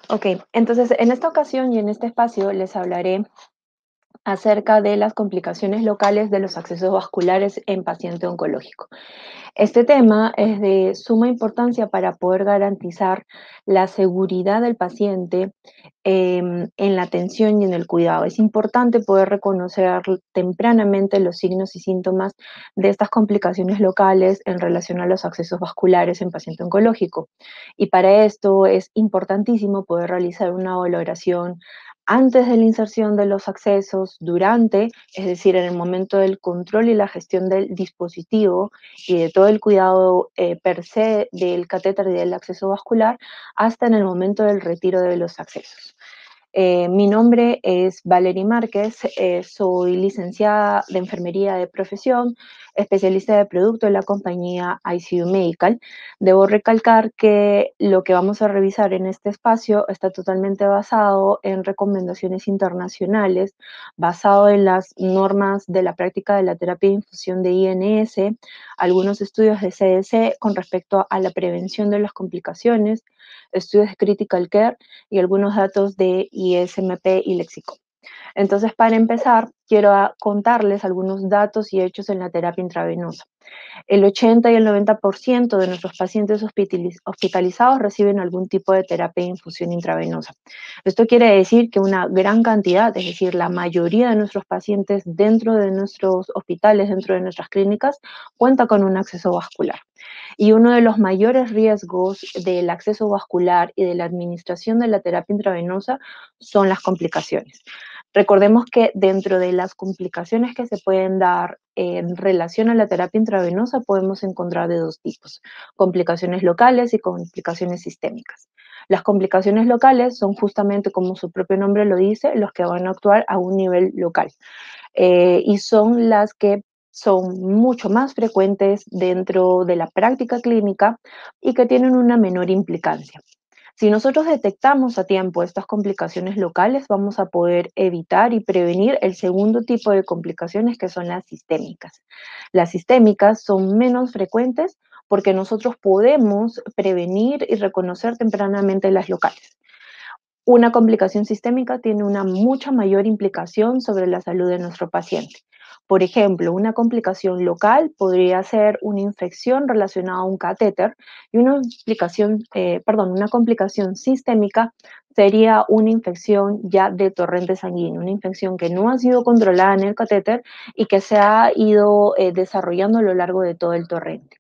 Ok, entonces en esta ocasión y en este espacio les hablaré acerca de las complicaciones locales de los accesos vasculares en paciente oncológico. Este tema es de suma importancia para poder garantizar la seguridad del paciente en la atención y en el cuidado. Es importante poder reconocer tempranamente los signos y síntomas de estas complicaciones locales en relación a los accesos vasculares en paciente oncológico. Y para esto es importantísimo poder realizar una valoración antes de la inserción de los accesos, durante, es decir, en el momento del control y la gestión del dispositivo y de todo el cuidado per se del catéter y del acceso vascular, hasta en el momento del retiro de los accesos. Mi nombre es Valerie Márquez, soy licenciada de enfermería de profesión, especialista de producto en la compañía ICU Medical. Debo recalcar que lo que vamos a revisar en este espacio está totalmente basado en recomendaciones internacionales, basado en las normas de la práctica de la terapia de infusión de INS, algunos estudios de CDC con respecto a la prevención de las complicaciones, estudios de critical care y algunos datos de ISMP y Léxico. Entonces, para empezar, quiero contarles algunos datos y hechos en la terapia intravenosa. El 80 y el 90% de nuestros pacientes hospitalizados reciben algún tipo de terapia de infusión intravenosa. Esto quiere decir que una gran cantidad, es decir, la mayoría de nuestros pacientes dentro de nuestros hospitales, dentro de nuestras clínicas, cuenta con un acceso vascular. Y uno de los mayores riesgos del acceso vascular y de la administración de la terapia intravenosa son las complicaciones. Recordemos que dentro de las complicaciones que se pueden dar en relación a la terapia intravenosa podemos encontrar de dos tipos, complicaciones locales y complicaciones sistémicas. Las complicaciones locales son justamente, como su propio nombre lo dice, los que van a actuar a un nivel local y son las que son mucho más frecuentes dentro de la práctica clínica y que tienen una menor implicancia. Si nosotros detectamos a tiempo estas complicaciones locales, vamos a poder evitar y prevenir el segundo tipo de complicaciones que son las sistémicas. Las sistémicas son menos frecuentes porque nosotros podemos prevenir y reconocer tempranamente las locales. Una complicación sistémica tiene una mucha mayor implicación sobre la salud de nuestro paciente. Por ejemplo, una complicación local podría ser una infección relacionada a un catéter y una complicación sistémica sería una infección ya de torrente sanguíneo, una infección que no ha sido controlada en el catéter y que se ha ido desarrollando a lo largo de todo el torrente.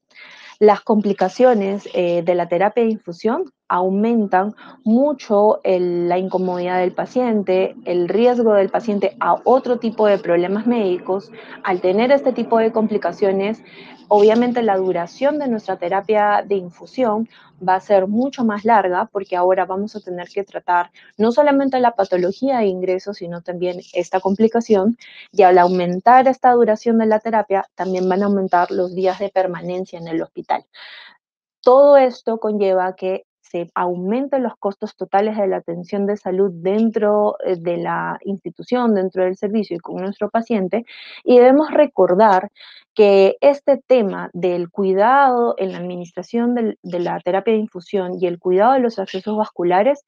Las complicaciones de la terapia de infusión aumentan mucho la incomodidad del paciente, el riesgo del paciente a otro tipo de problemas médicos. Al tener este tipo de complicaciones, obviamente la duración de nuestra terapia de infusión va a ser mucho más larga porque ahora vamos a tener que tratar no solamente la patología de ingreso, sino también esta complicación, y al aumentar esta duración de la terapia, también van a aumentar los días de permanencia en el hospital. Todo esto conlleva que se aumenten los costos totales de la atención de salud dentro de la institución, dentro del servicio y con nuestro paciente. Y debemos recordar que este tema del cuidado en la administración de la terapia de infusión y el cuidado de los accesos vasculares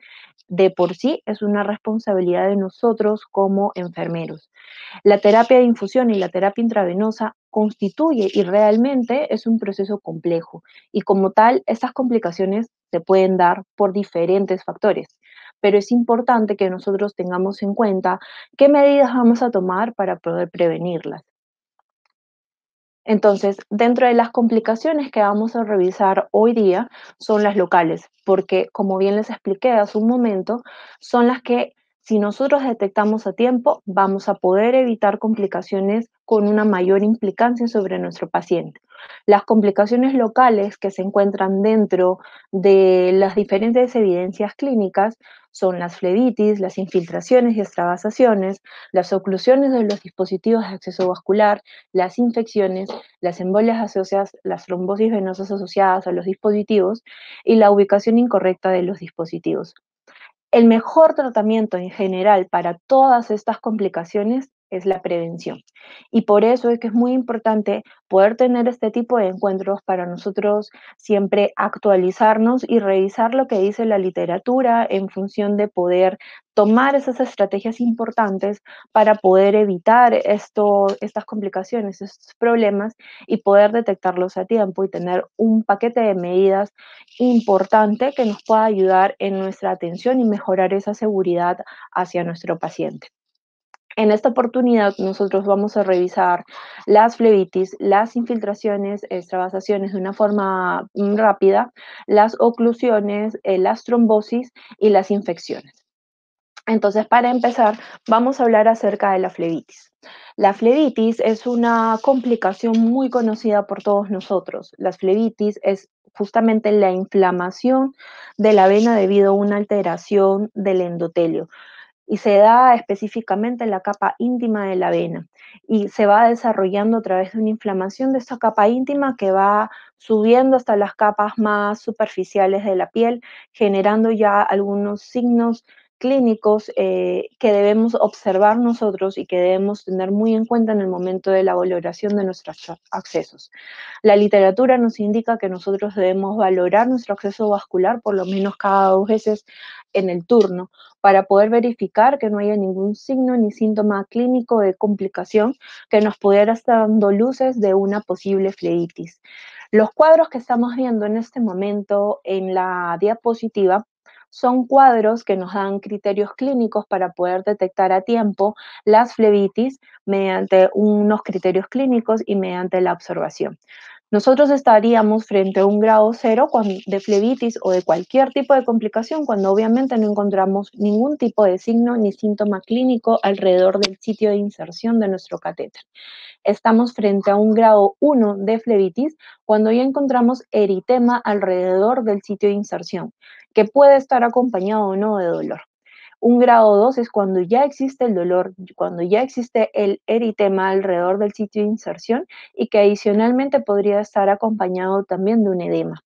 de por sí es una responsabilidad de nosotros como enfermeros. La terapia de infusión y la terapia intravenosa constituye y realmente es un proceso complejo y como tal, estas complicaciones se pueden dar por diferentes factores, pero es importante que nosotros tengamos en cuenta qué medidas vamos a tomar para poder prevenirlas. Entonces, dentro de las complicaciones que vamos a revisar hoy día son las locales, porque como bien les expliqué hace un momento, son las que si nosotros detectamos a tiempo, vamos a poder evitar complicaciones con una mayor implicancia sobre nuestro paciente. Las complicaciones locales que se encuentran dentro de las diferentes evidencias clínicas son las flebitis, las infiltraciones y extravasaciones, las oclusiones de los dispositivos de acceso vascular, las infecciones, las embolias asociadas, las trombosis venosas asociadas a los dispositivos y la ubicación incorrecta de los dispositivos. El mejor tratamiento en general para todas estas complicaciones es la prevención. Y por eso es que es muy importante poder tener este tipo de encuentros para nosotros siempre actualizarnos y revisar lo que dice la literatura en función de poder tomar esas estrategias importantes para poder evitar estas complicaciones, estos problemas y poder detectarlos a tiempo y tener un paquete de medidas importante que nos pueda ayudar en nuestra atención y mejorar esa seguridad hacia nuestro paciente. En esta oportunidad nosotros vamos a revisar las flebitis, las infiltraciones, extravasaciones de una forma rápida, las oclusiones, las trombosis y las infecciones. Entonces, para empezar, vamos a hablar acerca de la flebitis. La flebitis es una complicación muy conocida por todos nosotros. La flebitis es justamente la inflamación de la vena debido a una alteración del endotelio y se da específicamente en la capa íntima de la vena y se va desarrollando a través de una inflamación de esta capa íntima que va subiendo hasta las capas más superficiales de la piel, generando ya algunos signos clínicos que debemos observar nosotros y que debemos tener muy en cuenta en el momento de la valoración de nuestros accesos. La literatura nos indica que nosotros debemos valorar nuestro acceso vascular por lo menos cada 2 veces en el turno para poder verificar que no haya ningún signo ni síntoma clínico de complicación que nos pudiera estar dando luces de una posible flebitis. Los cuadros que estamos viendo en este momento en la diapositiva son cuadros que nos dan criterios clínicos para poder detectar a tiempo las flebitis mediante unos criterios clínicos y mediante la observación. Nosotros estaríamos frente a un grado 0 de flebitis o de cualquier tipo de complicación cuando obviamente no encontramos ningún tipo de signo ni síntoma clínico alrededor del sitio de inserción de nuestro catéter. Estamos frente a un grado 1 de flebitis cuando ya encontramos eritema alrededor del sitio de inserción, que puede estar acompañado o no de dolor. Un grado 2 es cuando ya existe el dolor, cuando ya existe el eritema alrededor del sitio de inserción y que adicionalmente podría estar acompañado también de un edema.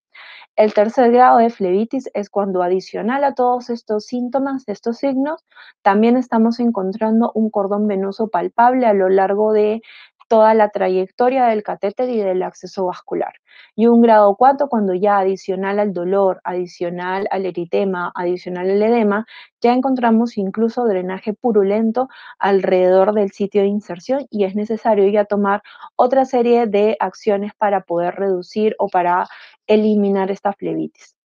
El tercer grado de flebitis es cuando adicional a todos estos síntomas, estos signos, también estamos encontrando un cordón venoso palpable a lo largo de toda la trayectoria del catéter y del acceso vascular. Y un grado 4 cuando ya adicional al dolor, adicional al eritema, adicional al edema, ya encontramos incluso drenaje purulento alrededor del sitio de inserción y es necesario ya tomar otra serie de acciones para poder reducir o para eliminar esta flebitis.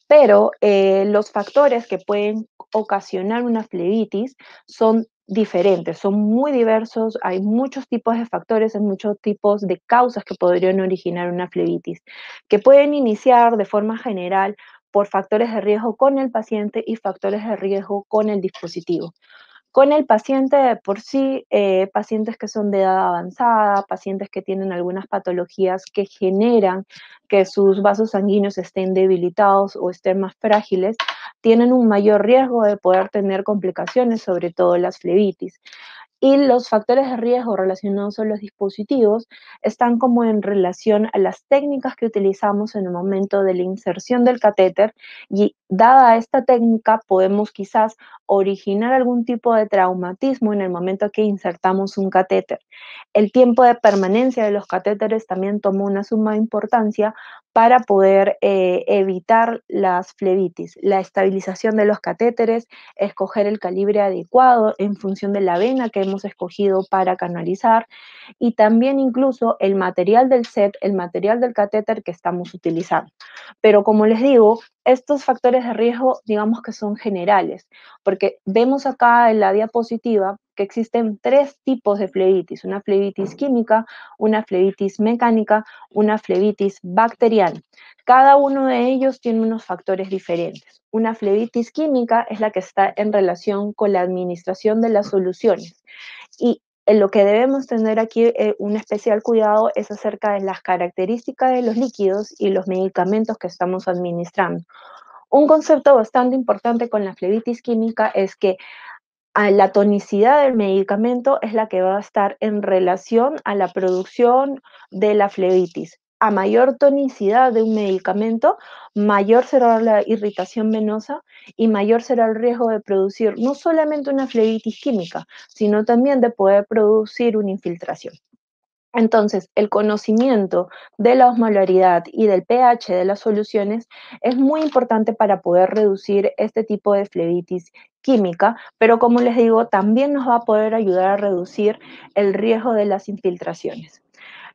Pero los factores que pueden ocasionar una flebitis son diferentes, son muy diversos, hay muchos tipos de factores, hay muchos tipos de causas que podrían originar una flebitis, que pueden iniciar de forma general por factores de riesgo con el paciente y factores de riesgo con el dispositivo. Con el paciente de por sí, pacientes que son de edad avanzada, pacientes que tienen algunas patologías que generan que sus vasos sanguíneos estén debilitados o estén más frágiles, tienen un mayor riesgo de poder tener complicaciones, sobre todo las flebitis. Y los factores de riesgo relacionados a los dispositivos están como en relación a las técnicas que utilizamos en el momento de la inserción del catéter y dada esta técnica podemos quizás originar algún tipo de traumatismo en el momento que insertamos un catéter. El tiempo de permanencia de los catéteres también toma una suma importancia para poder evitar las flebitis. La estabilización de los catéteres, escoger el calibre adecuado en función de la vena que hemos escogido para canalizar y también incluso el material del set, el material del catéter que estamos utilizando. Pero como les digo, estos factores de riesgo, digamos que son generales, porque vemos acá en la diapositiva que existen 3 tipos de flebitis, una flebitis química, una flebitis mecánica, una flebitis bacteriana. Cada uno de ellos tiene unos factores diferentes. Una flebitis química es la que está en relación con la administración de las soluciones y en lo que debemos tener aquí un especial cuidado es acerca de las características de los líquidos y los medicamentos que estamos administrando. Un concepto bastante importante con la flebitis química es que la tonicidad del medicamento es la que va a estar en relación a la producción de la flebitis. a mayor tonicidad de un medicamento, mayor será la irritación venosa y mayor será el riesgo de producir no solamente una flebitis química, sino también de poder producir una infiltración. Entonces, el conocimiento de la osmolaridad y del pH de las soluciones es muy importante para poder reducir este tipo de flebitis química, pero como les digo, también nos va a poder ayudar a reducir el riesgo de las infiltraciones.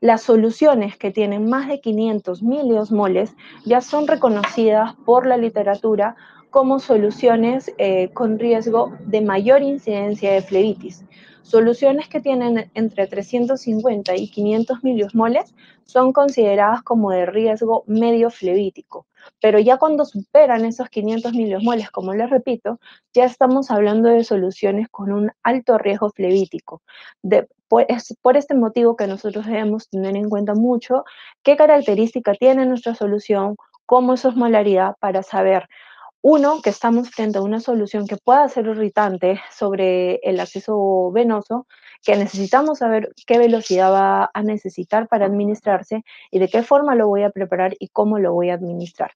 Las soluciones que tienen más de 500 miliosmoles ya son reconocidas por la literatura como soluciones con riesgo de mayor incidencia de flebitis. Soluciones que tienen entre 350 y 500 miliosmoles son consideradas como de riesgo medio flebítico, pero ya cuando superan esos 500 miliosmoles, como les repito, ya estamos hablando de soluciones con un alto riesgo flebítico. Es por este motivo que nosotros debemos tener en cuenta mucho qué característica tiene nuestra solución, cómo es su osmolaridad, para saber, uno, que estamos frente a una solución que pueda ser irritante sobre el acceso venoso, que necesitamos saber qué velocidad va a necesitar para administrarse y de qué forma lo voy a preparar y cómo lo voy a administrar.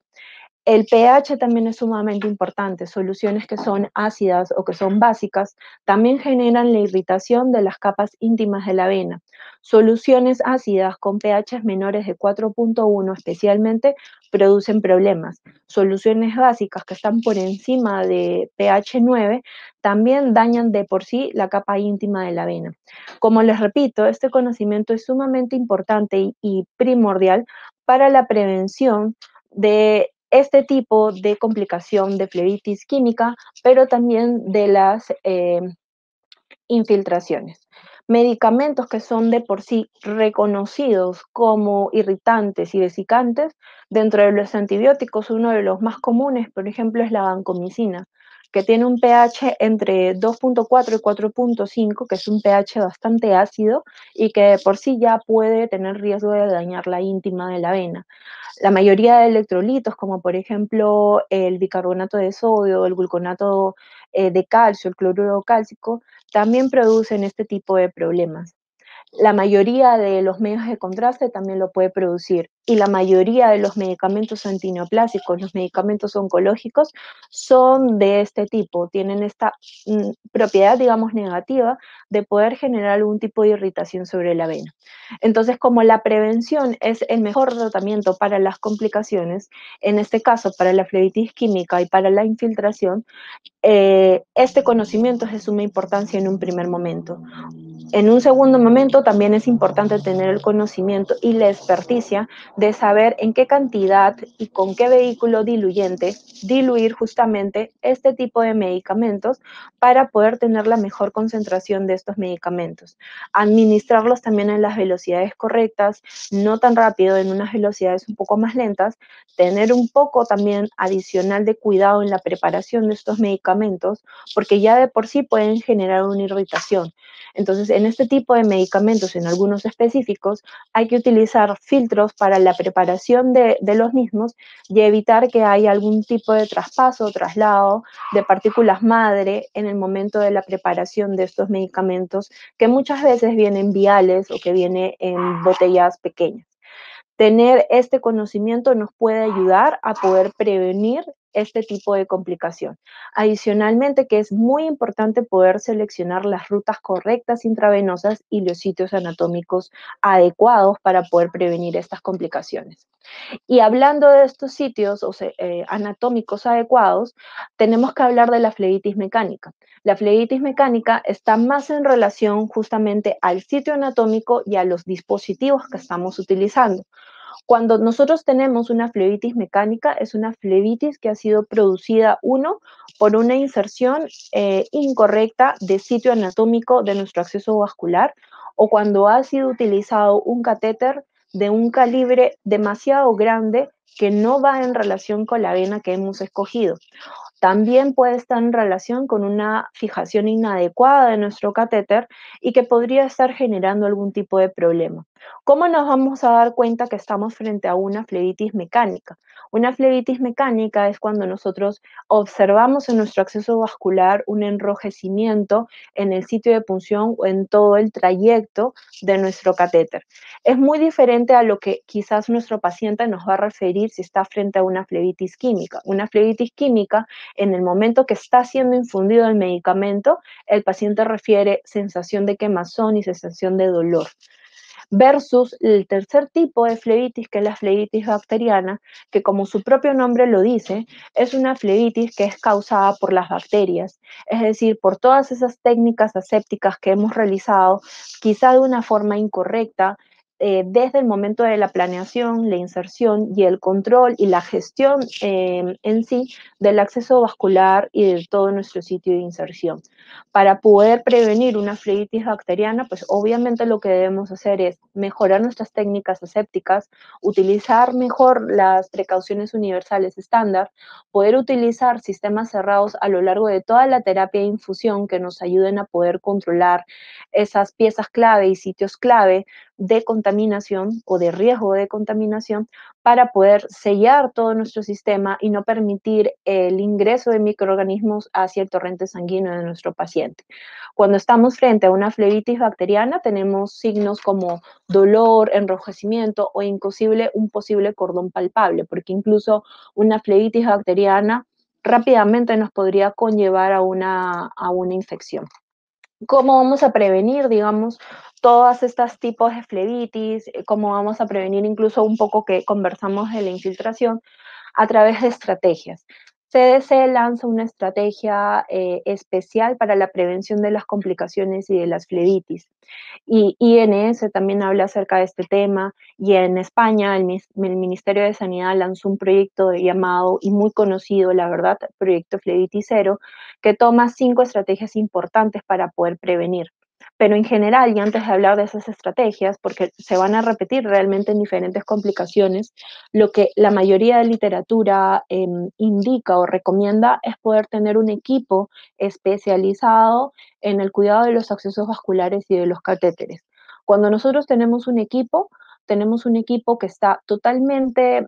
El pH también es sumamente importante. Soluciones que son ácidas o que son básicas también generan la irritación de las capas íntimas de la vena. Soluciones ácidas con pH menores de 4,1 especialmente producen problemas. Soluciones básicas que están por encima de pH 9 también dañan de por sí la capa íntima de la vena. Como les repito, este conocimiento es sumamente importante y primordial para la prevención de este tipo de complicación de flebitis química, pero también de las infiltraciones. Medicamentos que son de por sí reconocidos como irritantes y vesicantes, dentro de los antibióticos uno de los más comunes, por ejemplo, es la vancomicina, que tiene un pH entre 2,4 y 4,5, que es un pH bastante ácido y que de por sí ya puede tener riesgo de dañar la íntima de la vena. La mayoría de electrolitos, como por ejemplo el bicarbonato de sodio, el gluconato de calcio, el cloruro cálcico, también producen este tipo de problemas. La mayoría de los medios de contraste también lo puede producir y la mayoría de los medicamentos antineoplásicos, los medicamentos oncológicos, son de este tipo, tienen esta propiedad, digamos, negativa de poder generar algún tipo de irritación sobre la vena. Entonces, como la prevención es el mejor tratamiento para las complicaciones, en este caso para la flebitis química y para la infiltración, este conocimiento es de suma importancia en un primer momento. En un segundo momento también es importante tener el conocimiento y la experticia de saber en qué cantidad y con qué vehículo diluyente diluir justamente este tipo de medicamentos para poder tener la mejor concentración de estos medicamentos. Administrarlos también en las velocidades correctas, no tan rápido, en unas velocidades un poco más lentas, tener un poco también adicional de cuidado en la preparación de estos medicamentos, porque ya de por sí pueden generar una irritación. Entonces, en este tipo de medicamentos, en algunos específicos, hay que utilizar filtros para la preparación de los mismos y evitar que haya algún tipo de traspaso o traslado de partículas madre en el momento de la preparación de estos medicamentos, que muchas veces vienen viales o que vienen en botellas pequeñas. Tener este conocimiento nos puede ayudar a poder prevenir este tipo de complicación. Adicionalmente, que es muy importante poder seleccionar las rutas correctas intravenosas y los sitios anatómicos adecuados para poder prevenir estas complicaciones. Y hablando de estos sitios anatómicos adecuados, tenemos que hablar de la flebitis mecánica. La flebitis mecánica está más en relación justamente al sitio anatómico y a los dispositivos que estamos utilizando. Cuando nosotros tenemos una flebitis mecánica, es una flebitis que ha sido producida, uno, por una inserción incorrecta de sitio anatómico de nuestro acceso vascular, o cuando ha sido utilizado un catéter de un calibre demasiado grande que no va en relación con la vena que hemos escogido. También puede estar en relación con una fijación inadecuada de nuestro catéter y que podría estar generando algún tipo de problema. ¿Cómo nos vamos a dar cuenta que estamos frente a una flebitis mecánica? Una flebitis mecánica es cuando nosotros observamos en nuestro acceso vascular un enrojecimiento en el sitio de punción o en todo el trayecto de nuestro catéter. Es muy diferente a lo que quizás nuestro paciente nos va a referir si está frente a una flebitis química. Una flebitis química, en el momento que está siendo infundido el medicamento, el paciente refiere sensación de quemazón y sensación de dolor versus el tercer tipo de flebitis, que es la flebitis bacteriana, que como su propio nombre lo dice, es una flebitis que es causada por las bacterias, es decir, por todas esas técnicas asépticas que hemos realizado, quizá de una forma incorrecta, desde el momento de la planeación, la inserción y el control y la gestión en sí del acceso vascular y de todo nuestro sitio de inserción. Para poder prevenir una flebitis bacteriana, pues obviamente lo que debemos hacer es mejorar nuestras técnicas asépticas, utilizar mejor las precauciones universales estándar, poder utilizar sistemas cerrados a lo largo de toda la terapia de infusión que nos ayuden a poder controlar esas piezas clave y sitios clave de contaminación o de riesgo de contaminación para poder sellar todo nuestro sistema y no permitir el ingreso de microorganismos hacia el torrente sanguíneo de nuestro paciente. Cuando estamos frente a una flebitis bacteriana, tenemos signos como dolor, enrojecimiento o inclusive un posible cordón palpable, porque incluso una flebitis bacteriana rápidamente nos podría conllevar a una infección. ¿Cómo vamos a prevenir, digamos, todas estas tipos de flebitis? ¿Cómo vamos a prevenir incluso un poco que conversamos de la infiltración? A través de estrategias. CDC lanza una estrategia especial para la prevención de las complicaciones y de las flebitis. Y INS también habla acerca de este tema y en España el Ministerio de Sanidad lanzó un proyecto llamado y muy conocido, la verdad, Proyecto Flebiticero, que toma 5 estrategias importantes para poder prevenir. Pero en general, y antes de hablar de esas estrategias, porque se van a repetir realmente en diferentes complicaciones, lo que la mayoría de literatura indica o recomienda es poder tener un equipo especializado en el cuidado de los accesos vasculares y de los catéteres. Cuando nosotros tenemos un equipo que está totalmente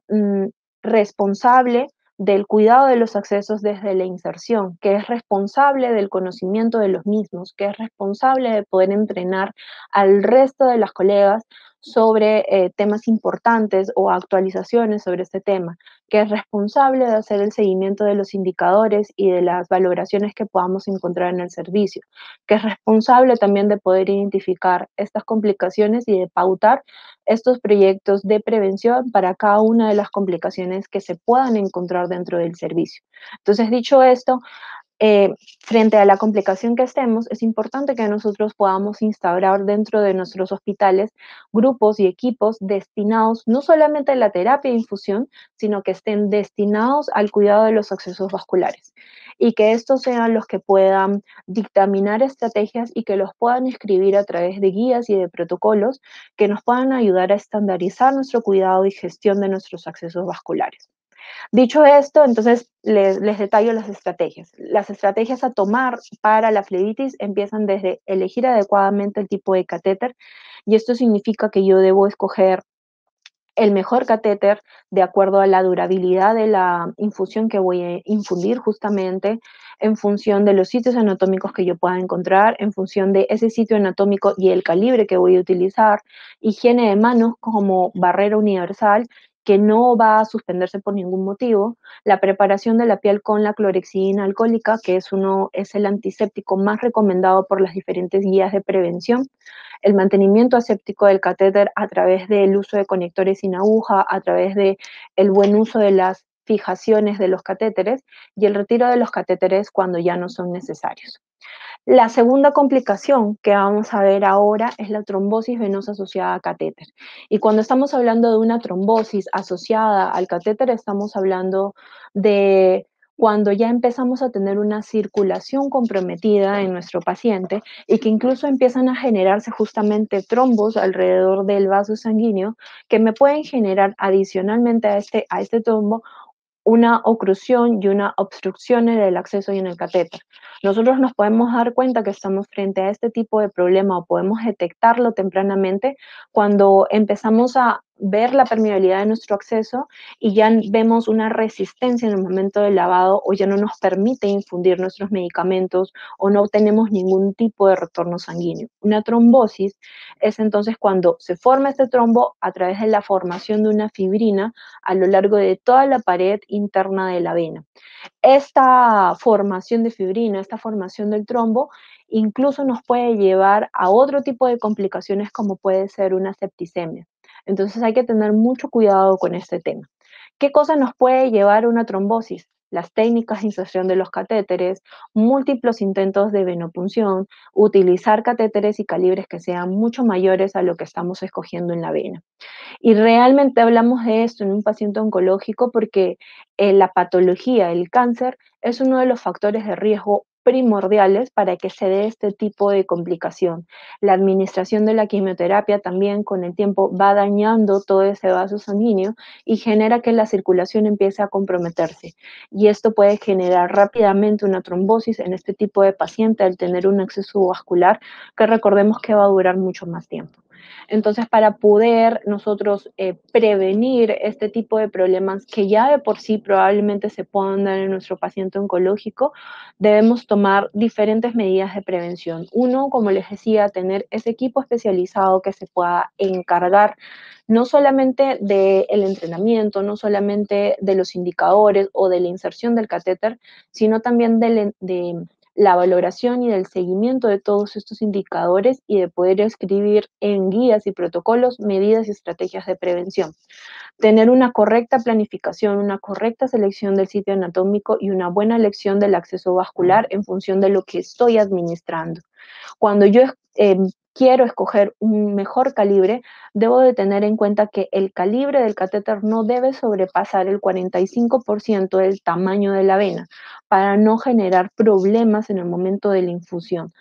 responsable del cuidado de los accesos desde la inserción, que es responsable del conocimiento de los mismos, que es responsable de poder entrenar al resto de las colegas sobre temas importantes o actualizaciones sobre este tema, que es responsable de hacer el seguimiento de los indicadores y de las valoraciones que podamos encontrar en el servicio, que es responsable también de poder identificar estas complicaciones y de pautar estos proyectos de prevención para cada una de las complicaciones que se puedan encontrar dentro del servicio. Entonces, dicho esto, eh, frente a la complicación que estemos, es importante que nosotros podamos instaurar dentro de nuestros hospitales grupos y equipos destinados no solamente a la terapia de infusión, sino que estén destinados al cuidado de los accesos vasculares y que estos sean los que puedan dictaminar estrategias y que los puedan escribir a través de guías y de protocolos que nos puedan ayudar a estandarizar nuestro cuidado y gestión de nuestros accesos vasculares. Dicho esto, entonces les detallo las estrategias. Las estrategias a tomar para la flebitis empiezan desde elegir adecuadamente el tipo de catéter y esto significa que yo debo escoger el mejor catéter de acuerdo a la durabilidad de la infusión que voy a infundir justamente en función de los sitios anatómicos que yo pueda encontrar, en función de ese sitio anatómico y el calibre que voy a utilizar, higiene de manos como barrera universal que no va a suspenderse por ningún motivo, la preparación de la piel con la clorexidina alcohólica, que es el antiséptico más recomendado por las diferentes guías de prevención, el mantenimiento aséptico del catéter a través del uso de conectores sin aguja, a través de el buen uso de las fijaciones de los catéteres y el retiro de los catéteres cuando ya no son necesarios. La segunda complicación que vamos a ver ahora es la trombosis venosa asociada a catéter. Y cuando estamos hablando de una trombosis asociada al catéter, estamos hablando de cuando ya empezamos a tener una circulación comprometida en nuestro paciente y que incluso empiezan a generarse justamente trombos alrededor del vaso sanguíneo que me pueden generar adicionalmente a este trombo una oclusión y una obstrucción en el acceso y en el catéter. Nosotros nos podemos dar cuenta que estamos frente a este tipo de problema o podemos detectarlo tempranamente cuando empezamos a ver la permeabilidad de nuestro acceso y ya vemos una resistencia en el momento del lavado o ya no nos permite infundir nuestros medicamentos o no obtenemos ningún tipo de retorno sanguíneo. Una trombosis es entonces cuando se forma este trombo a través de la formación de una fibrina a lo largo de toda la pared interna de la vena. Esta formación de fibrina, esta formación del trombo, incluso nos puede llevar a otro tipo de complicaciones como puede ser una septicemia. Entonces hay que tener mucho cuidado con este tema. ¿Qué cosa nos puede llevar a una trombosis? Las técnicas de inserción de los catéteres, múltiples intentos de venopunción, utilizar catéteres y calibres que sean mucho mayores a lo que estamos escogiendo en la vena. Y realmente hablamos de esto en un paciente oncológico porque la patología, el cáncer, es uno de los factores de riesgo primordiales para que se dé este tipo de complicación. La administración de la quimioterapia también con el tiempo va dañando todo ese vaso sanguíneo y genera que la circulación empiece a comprometerse. Y esto puede generar rápidamente una trombosis en este tipo de paciente al tener un acceso vascular que recordemos que va a durar mucho más tiempo. Entonces, para poder nosotros prevenir este tipo de problemas que ya de por sí probablemente se puedan dar en nuestro paciente oncológico, debemos tomar diferentes medidas de prevención. Uno, como les decía, tener ese equipo especializado que se pueda encargar no solamente del entrenamiento, no solamente de los indicadores o de la inserción del catéter, sino también de la valoración y del seguimiento de todos estos indicadores y de poder escribir en guías y protocolos medidas y estrategias de prevención. Tener una correcta planificación, una correcta selección del sitio anatómico y una buena elección del acceso vascular en función de lo que estoy administrando. Cuando yo quiero escoger un mejor calibre, debo de tener en cuenta que el calibre del catéter no debe sobrepasar el 45% del tamaño de la vena para no generar problemas en el momento de la infusión.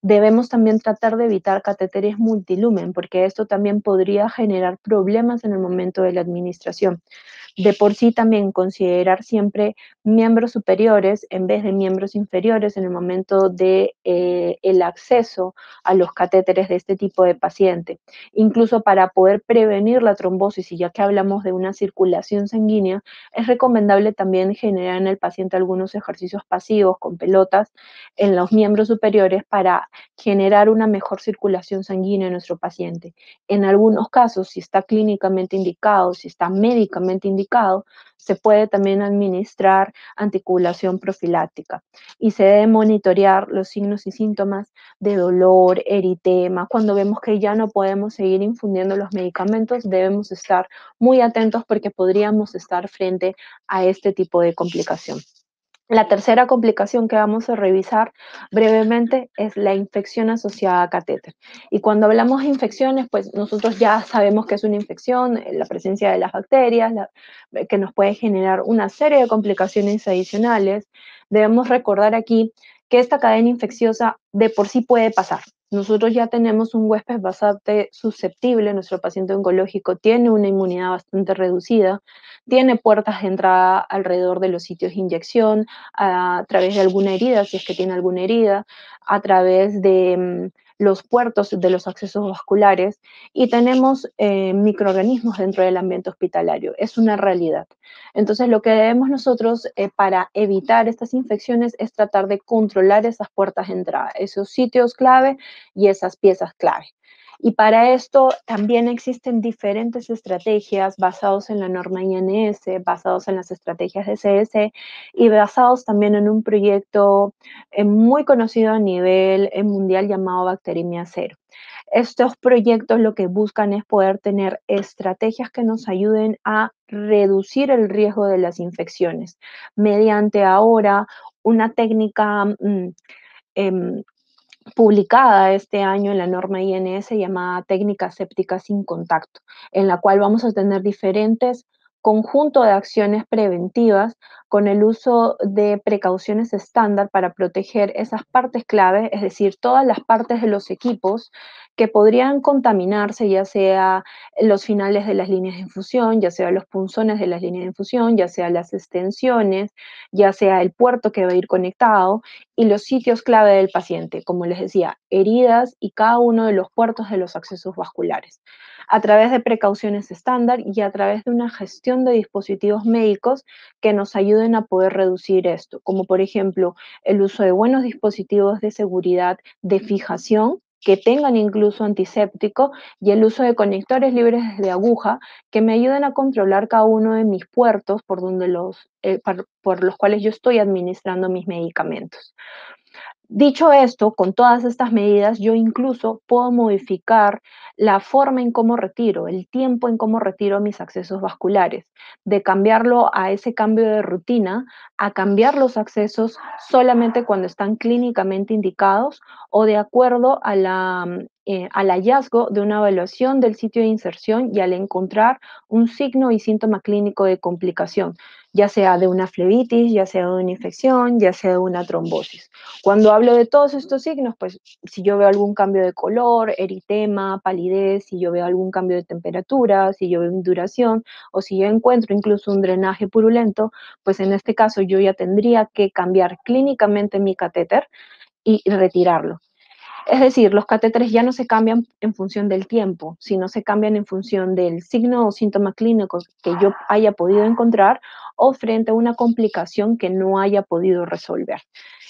Debemos también tratar de evitar catéteres multilumen, porque esto también podría generar problemas en el momento de la administración. De por sí también considerar siempre miembros superiores en vez de miembros inferiores en el momento de el acceso a los catéteres de este tipo de paciente. Incluso para poder prevenir la trombosis, y ya que hablamos de una circulación sanguínea, es recomendable también generar en el paciente algunos ejercicios pasivos con pelotas en los miembros superiores para generar una mejor circulación sanguínea en nuestro paciente. En algunos casos, si está clínicamente indicado, si está médicamente indicado, se puede también administrar anticoagulación profiláctica y se debe monitorear los signos y síntomas de dolor, eritema. Cuando vemos que ya no podemos seguir infundiendo los medicamentos, debemos estar muy atentos porque podríamos estar frente a este tipo de complicación. La tercera complicación que vamos a revisar brevemente es la infección asociada a catéter. Y cuando hablamos de infecciones, pues nosotros ya sabemos que es una infección, la presencia de las bacterias, que nos puede generar una serie de complicaciones adicionales. Debemos recordar aquí que esta cadena infecciosa de por sí puede pasar. Nosotros ya tenemos un huésped bastante susceptible, nuestro paciente oncológico tiene una inmunidad bastante reducida, tiene puertas de entrada alrededor de los sitios de inyección, a través de alguna herida, si es que tiene alguna herida, a través de los puertos de los accesos vasculares y tenemos microorganismos dentro del ambiente hospitalario. Es una realidad. Entonces, lo que debemos nosotros para evitar estas infecciones es tratar de controlar esas puertas de entrada, esos sitios clave y esas piezas clave. Y para esto también existen diferentes estrategias basados en la norma INS, basados en las estrategias de CDC y basados también en un proyecto muy conocido a nivel mundial llamado Bacteremia Cero. Estos proyectos lo que buscan es poder tener estrategias que nos ayuden a reducir el riesgo de las infecciones mediante ahora una técnica em, publicada este año en la norma INS llamada técnica séptica sin contacto, en la cual vamos a tener diferentes conjunto de acciones preventivas con el uso de precauciones estándar para proteger esas partes clave, es decir, todas las partes de los equipos que podrían contaminarse, ya sea los finales de las líneas de infusión, ya sea los punzones de las líneas de infusión, ya sea las extensiones, ya sea el puerto que va a ir conectado y los sitios clave del paciente, como les decía, heridas y cada uno de los puertos de los accesos vasculares, a través de precauciones estándar y a través de una gestión de dispositivos médicos que nos ayuden a poder reducir esto, como por ejemplo el uso de buenos dispositivos de seguridad de fijación que tengan incluso antiséptico y el uso de conectores libres de aguja que me ayuden a controlar cada uno de mis puertos por los cuales yo estoy administrando mis medicamentos. Dicho esto, con todas estas medidas, yo incluso puedo modificar la forma en cómo retiro, el tiempo en cómo retiro mis accesos vasculares, de cambiarlo a ese cambio de rutina, a cambiar los accesos solamente cuando están clínicamente indicados o de acuerdo al hallazgo de una evaluación del sitio de inserción y al encontrar un signo y síntoma clínico de complicación, ya sea de una flebitis, ya sea de una infección, ya sea de una trombosis. Cuando hablo de todos estos signos, pues si yo veo algún cambio de color, eritema, palidez, si yo veo algún cambio de temperatura, si yo veo induración o si yo encuentro incluso un drenaje purulento, pues en este caso yo ya tendría que cambiar clínicamente mi catéter y retirarlo. Es decir, los catéteres ya no se cambian en función del tiempo, sino se cambian en función del signo o síntoma clínico que yo haya podido encontrar o frente a una complicación que no haya podido resolver.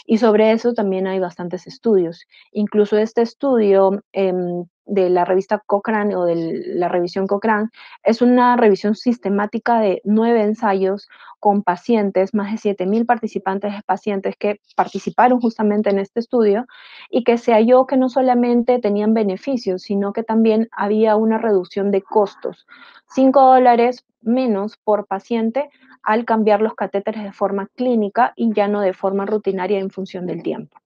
Y sobre eso también hay bastantes estudios. Incluso este estudio de la revista Cochrane o de la revisión Cochrane es una revisión sistemática de 9 ensayos con pacientes, más de 7.000 participantes pacientes que participaron justamente en este estudio y que se halló que no solamente tenían beneficios, sino que también había una reducción de costos. $5 menos por paciente al cambiar los catéteres de forma clínica y ya no de forma rutinaria en función del tiempo.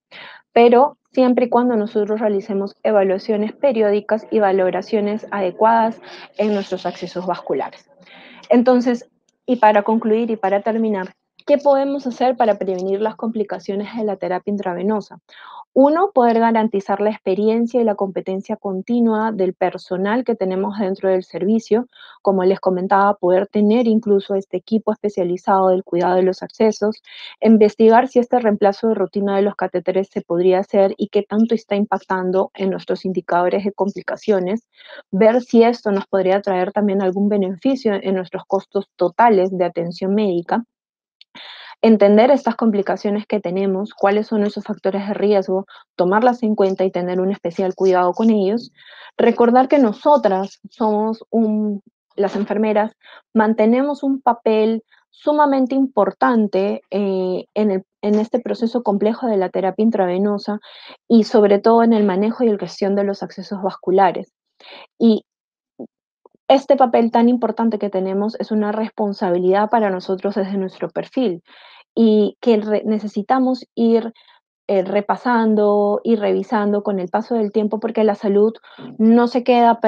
Pero siempre y cuando nosotros realicemos evaluaciones periódicas y valoraciones adecuadas en nuestros accesos vasculares. Entonces, y para concluir y para terminar, ¿qué podemos hacer para prevenir las complicaciones de la terapia intravenosa? Uno, poder garantizar la experiencia y la competencia continua del personal que tenemos dentro del servicio. Como les comentaba, poder tener incluso este equipo especializado del cuidado de los accesos, investigar si este reemplazo de rutina de los catéteres se podría hacer y qué tanto está impactando en nuestros indicadores de complicaciones, ver si esto nos podría traer también algún beneficio en nuestros costos totales de atención médica, entender estas complicaciones que tenemos, cuáles son esos factores de riesgo, tomarlas en cuenta y tener un especial cuidado con ellos. Recordar que nosotras las enfermeras, mantenemos un papel sumamente importante en este proceso complejo de la terapia intravenosa y sobre todo en el manejo y la gestión de los accesos vasculares. Y este papel tan importante que tenemos es una responsabilidad para nosotros desde nuestro perfil y que necesitamos ir repasando y revisando con el paso del tiempo porque la salud no se queda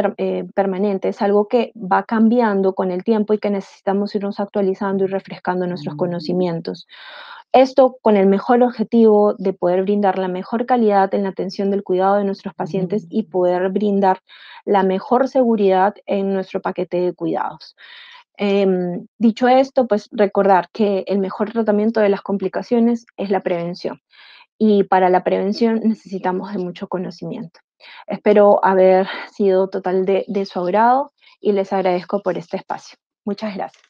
permanente, es algo que va cambiando con el tiempo y que necesitamos irnos actualizando y refrescando nuestros conocimientos. Esto con el mejor objetivo de poder brindar la mejor calidad en la atención del cuidado de nuestros pacientes y poder brindar la mejor seguridad en nuestro paquete de cuidados. Dicho esto, pues recordar que el mejor tratamiento de las complicaciones es la prevención y para la prevención necesitamos de mucho conocimiento. Espero haber sido total de su agrado y les agradezco por este espacio. Muchas gracias.